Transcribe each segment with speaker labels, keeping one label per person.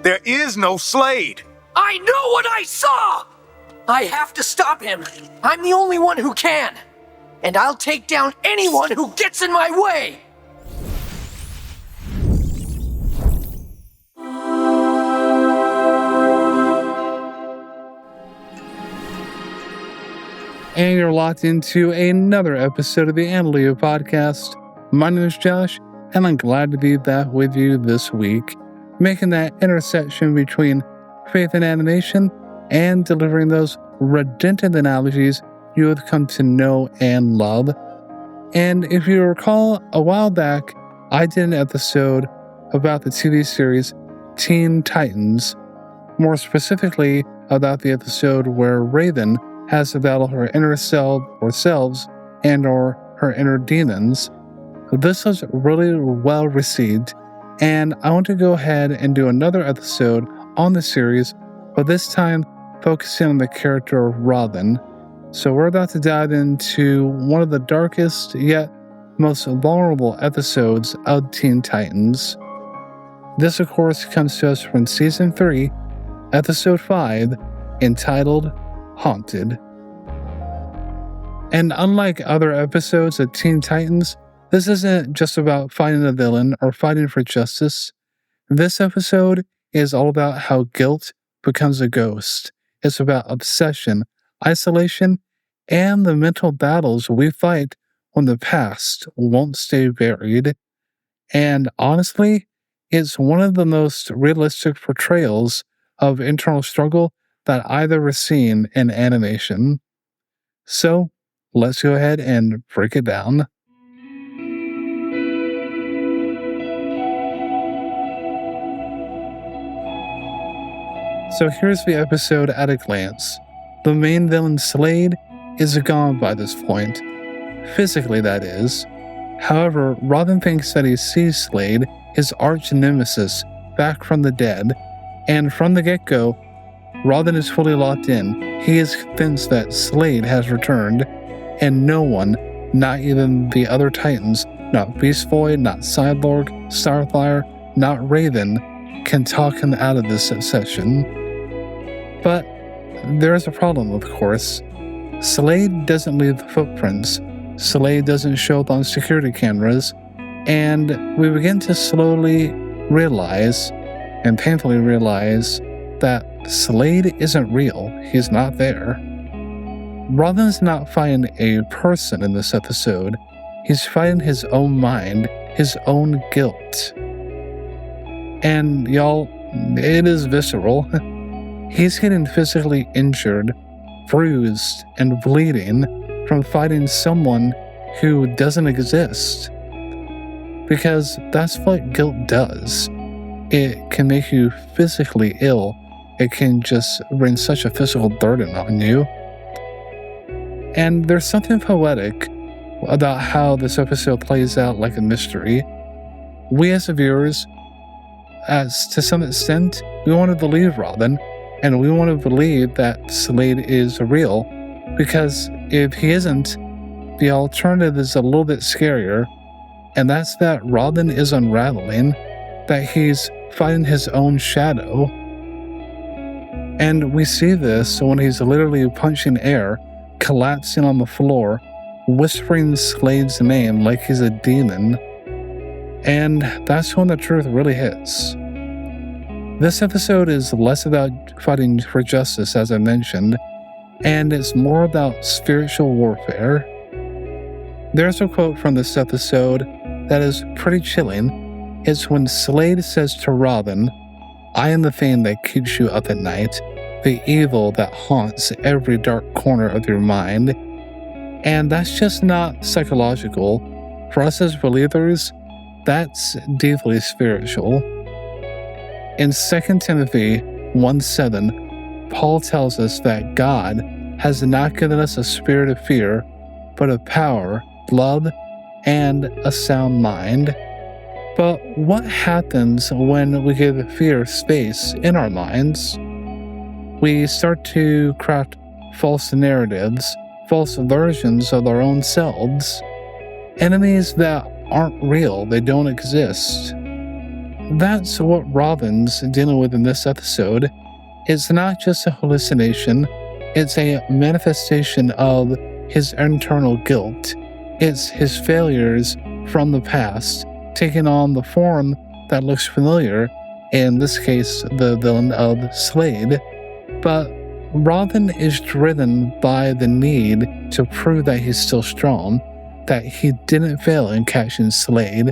Speaker 1: There is no Slade.
Speaker 2: I know what I saw! I have to stop him. I'm the only one who can. And I'll take down anyone who gets in my way!
Speaker 3: And you're locked into another episode of the Anilujah podcast. My name is Josh, and I'm glad to be back with you this week, making that intersection between faith and animation and delivering those redundant analogies you have come to know and love. And if you recall, a while back, I did an episode about the TV series Teen Titans, more specifically about the episode where Raven has to battle her inner selves and or her inner demons. This was really well received, and I want to go ahead and do another episode on the series, but this time focusing on the character of Robin. So we're about to dive into one of the darkest yet most vulnerable episodes of Teen Titans. This, of course, comes to us from Season 3, Episode 5, entitled Haunted. And unlike other episodes of Teen Titans, this isn't just about fighting a villain or fighting for justice. This episode is all about how guilt becomes a ghost. It's about obsession, isolation, and the mental battles we fight when the past won't stay buried. And honestly, it's one of the most realistic portrayals of internal struggle that I've ever seen in animation. So, let's go ahead and break it down. So here's the episode at a glance. The main villain, Slade, is gone by this point. Physically, that is. However, Robin thinks that he sees Slade, his arch nemesis, back from the dead, and from the get-go, Robin is fully locked in. He is convinced that Slade has returned, and no one, not even the other Titans, not Beast Boy, not Cyborg, Starfire, not Raven, can talk him out of this obsession. But there is a problem, of course. Slade doesn't leave footprints. Slade doesn't show up on security cameras, and we begin to slowly realize, and painfully realize, that Slade isn't real. He's not there. Robin's not fighting a person in this episode. He's fighting his own mind, his own guilt. And y'all, it is visceral. He's getting physically injured, bruised, and bleeding from fighting someone who doesn't exist. Because that's what guilt does. It can make you physically ill. It can just bring such a physical burden on you. And there's something poetic about how this episode plays out like a mystery. We as the viewers, as to some extent, we want to believe Robin, and we want to believe that Slade is real, because if he isn't, the alternative is a little bit scarier, and that's that Robin is unraveling, that he's fighting his own shadow. And we see this when he's literally punching air, collapsing on the floor, whispering Slade's name like he's a demon. And that's when the truth really hits. This episode is less about fighting for justice, as I mentioned, and it's more about spiritual warfare. There's a quote from this episode that is pretty chilling. It's when Slade says to Robin, "I am the thing that keeps you up at night, the evil that haunts every dark corner of your mind." And that's just not psychological. For us as believers, that's deeply spiritual. In 2 Timothy 1:7, Paul tells us that God has not given us a spirit of fear, but of power, love, and a sound mind. But what happens when we give fear space in our minds? We start to craft false narratives, false versions of our own selves, enemies that aren't real, they don't exist. that's what Robin's dealing with in this episode. It's not just a hallucination, it's a manifestation of his internal guilt. It's his failures from the past taking on the form that looks familiar, in this case, the villain of Slade. But Robin is driven by the need to prove that he's still strong, that he didn't fail in catching Slade,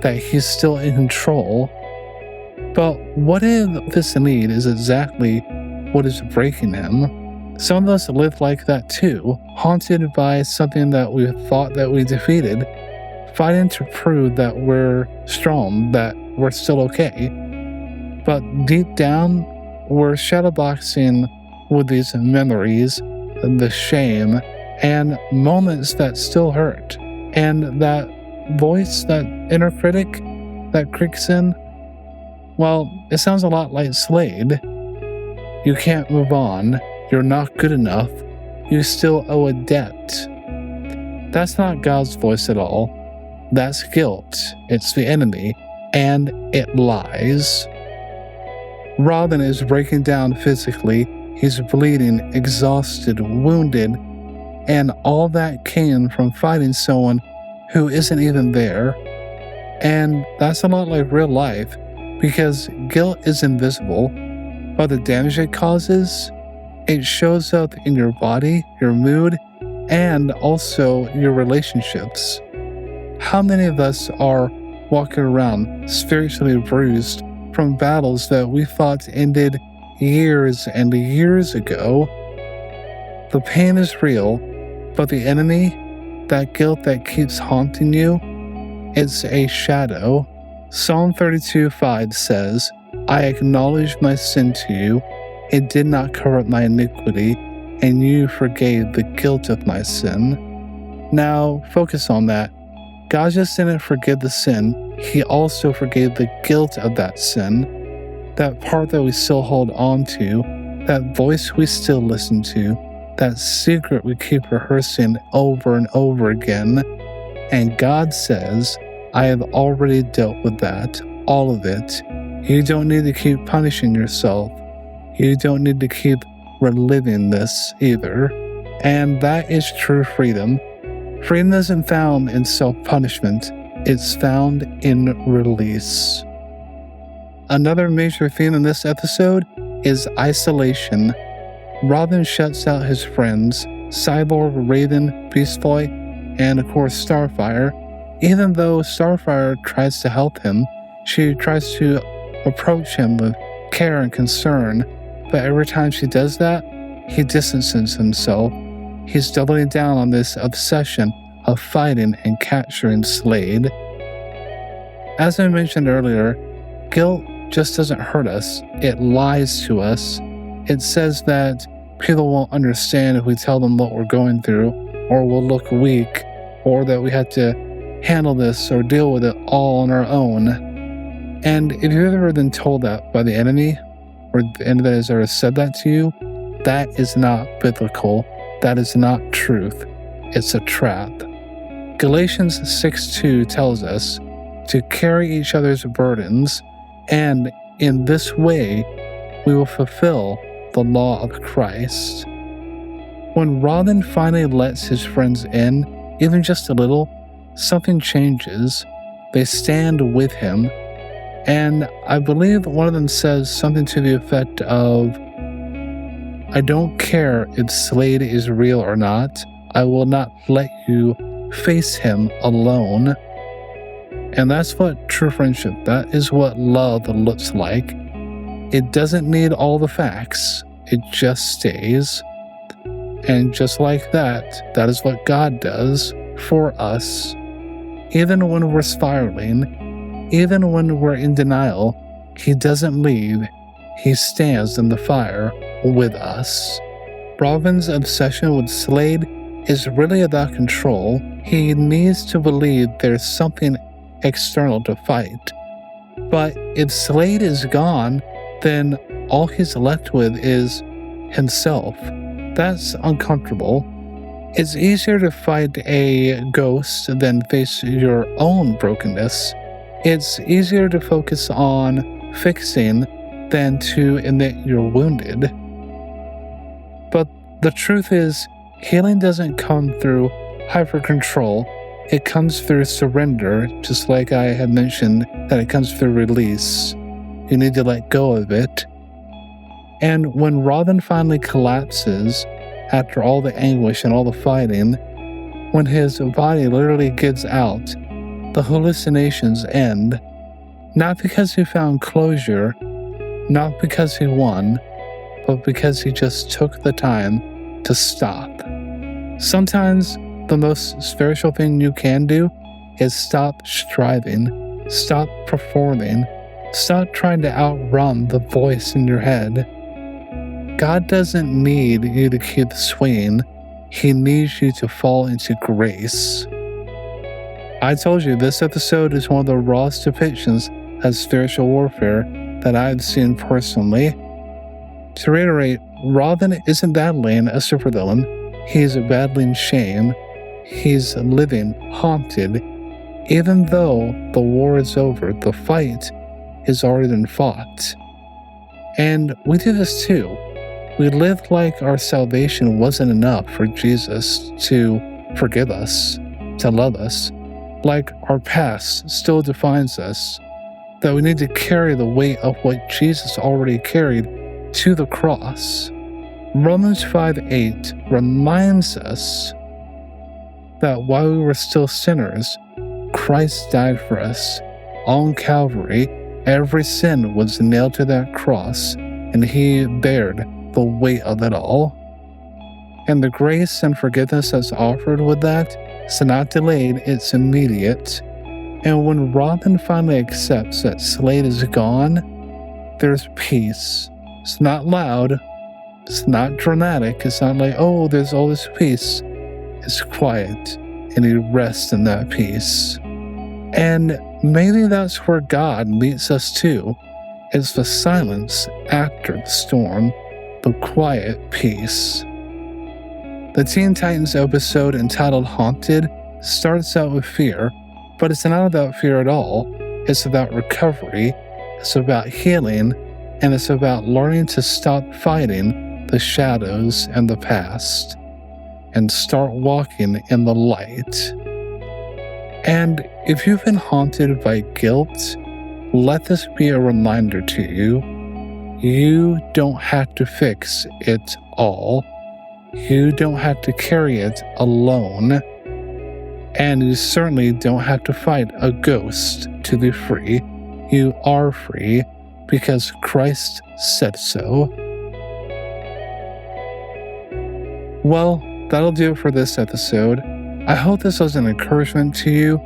Speaker 3: that he's still in control. But what if this need is exactly what is breaking him? Some of us live like that too, haunted by something that we thought that we defeated, fighting to prove that we're strong, that we're still okay. But deep down, we're shadowboxing with these memories, the shame, and moments that still hurt. And that voice, that inner critic that creaks in, well, it sounds a lot like Slade. You can't move on. You're not good enough. You still owe a debt. That's not God's voice at all. That's guilt. It's the enemy, and it lies. Robin is breaking down physically. He's bleeding, exhausted, wounded, and all that came from fighting someone who isn't even there. And that's a lot like real life, because guilt is invisible, but the damage it causes, it shows up in your body, your mood, and also your relationships. How many of us are walking around spiritually bruised from battles that we thought ended years and years ago? The pain is real, but the enemy, that guilt that keeps haunting you, it's a shadow. Psalm 32:5 says, I acknowledge my sin to you. It did not cover up my iniquity, and you forgave the guilt of my sin. Now, focus on that. God just didn't forgive the sin, He also forgave the guilt of that sin, that part that we still hold on to, that voice we still listen to, that secret we keep rehearsing over and over again. And God says, I have already dealt with that, all of it. You don't need to keep punishing yourself. You don't need to keep reliving this either. And that is true freedom. Freedom isn't found in self-punishment. It's found in release. Another major theme in this episode is isolation. Robin shuts out his friends, Cyborg, Raven, Beast Boy, and of course Starfire. Even though Starfire tries to help him, she tries to approach him with care and concern, but every time she does that, he distances himself. He's doubling down on this obsession of fighting and capturing Slade. As I mentioned earlier, guilt just doesn't hurt us, it lies to us. It says that people won't understand if we tell them what we're going through, or we'll look weak, or that we have to handle this or deal with it all on our own. And if you've ever been told that by the enemy, or the enemy that has ever said that to you, that is not biblical. That is not truth. It's a trap. Galatians 6:2 tells us to carry each other's burdens, and in this way we will fulfill the law of Christ. When Robin finally lets his friends in, even just a little, something changes. They stand with him. And I believe one of them says something to the effect of, I don't care if Slade is real or not. I will not let you face him alone. And that's what true friendship, that is what love looks like. It doesn't need all the facts. It just stays. And just like that, that is what God does for us. Even when we're spiraling, even when we're in denial, He doesn't leave. He stands in the fire with us. Robin's obsession with Slade is really about control. He needs to believe there's something external to fight. But if Slade is gone, then all he's left with is himself. That's uncomfortable. It's easier to fight a ghost than face your own brokenness. It's easier to focus on fixing than to admit you're wounded. But the truth is, healing doesn't come through hyper-control. It comes through surrender, just like I had mentioned that it comes through release. You need to let go of it. And when Robin finally collapses, after all the anguish and all the fighting, when his body literally gives out, the hallucinations end, not because he found closure, not because he won, but because he just took the time to stop. Sometimes the most spiritual thing you can do is stop striving, stop performing, stop trying to outrun the voice in your head. God doesn't need you to keep swinging. He needs you to fall into grace. I told you this episode is one of the rawest depictions of spiritual warfare that I've seen personally. To reiterate, Robin isn't battling a supervillain. He's battling shame. He's living haunted. Even though the war is over, the fight has already been fought. And we do this too. We live like our salvation wasn't enough for Jesus to forgive us, to love us, like our past still defines us, that we need to carry the weight of what Jesus already carried to the cross. Romans 5:8 reminds us that while we were still sinners, Christ died for us. On Calvary, every sin was nailed to that cross, and he bared the weight of it all. And the grace and forgiveness that's offered with that is not delayed, it's immediate. And when Robin finally accepts that Slade is gone, there's peace. It's not loud, it's not dramatic, it's not like, oh, there's all this peace. It's quiet, and he rests in that peace. And maybe that's where God meets us too. It's the silence after the storm, the quiet peace. The Teen Titans episode entitled Haunted starts out with fear, but it's not about fear at all. It's about recovery, it's about healing, and it's about learning to stop fighting the shadows and the past and start walking in the light. And if you've been haunted by guilt, let this be a reminder to you. You don't have to fix it all. You don't have to carry it alone. And you certainly don't have to fight a ghost to be free. You are free because Christ said so. Well, that'll do it for this episode. I hope this was an encouragement to you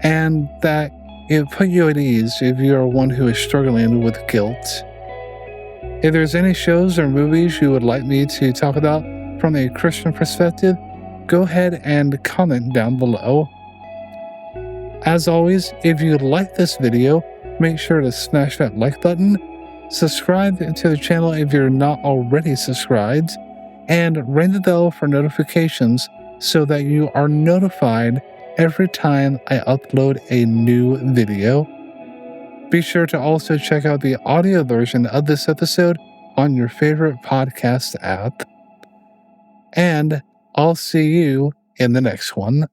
Speaker 3: and that it put you at ease if you are one who is struggling with guilt. If there's any shows or movies you would like me to talk about from a Christian perspective, go ahead and comment down below. As always, if you like this video, make sure to smash that like button, subscribe to the channel if you're not already subscribed, and ring the bell for notifications so that you are notified every time I upload a new video. Be sure to also check out the audio version of this episode on your favorite podcast app. And I'll see you in the next one.